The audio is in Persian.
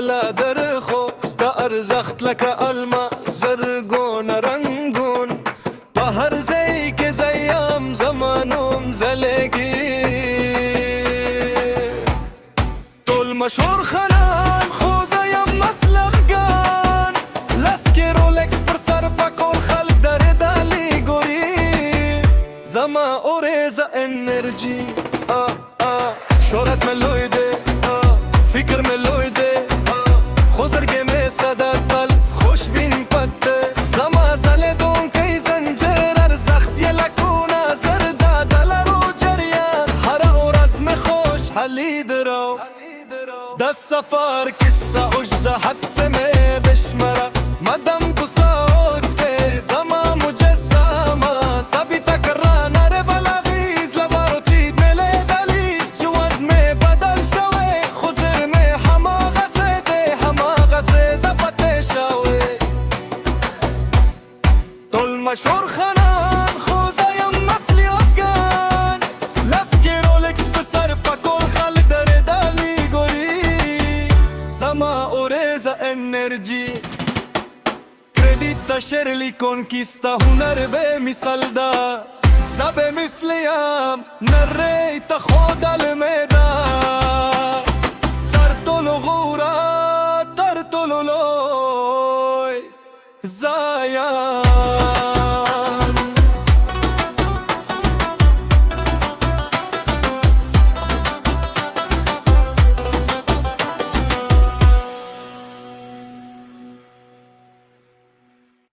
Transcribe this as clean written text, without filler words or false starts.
لا درخو ستا ارزخت لکه الماس زرگون رنگون په هر ځای کې زیم زمانوم زلګي ټول مشهور خنان خو زیم مسلخګان لس کې رولکس پر سر پکول خلک درې دالي ګوري زما اوریزه انرژي شهرت مې لوی دی فکر مې لوی دی خو زړګی مې صدا تل خوشبین پته زما ځلېدونکی زنجیر ارزښت یې لکونه زر دا د لرو جریان هره ورځ مې خوشحالي درو د سفر قصه اوږده حدس مې بشمره مدام کوڅه اوڅکې زما مجسمه ثابته کرانه ری بلاغیز لبارو تید مې لیدلي ژوند مې بدل شوی خو زر مې هماغسې دی هماغسې زه پتې شوی ټول مشهور خنان خو زه یم اصلي افغان لس کې رولکس په سر پکول خلک درېدلي ګوري زما اوریزه انرژي کردیت شرلی کنکیستا هنر به مثال دا زبه مثلیم نره تا خودل می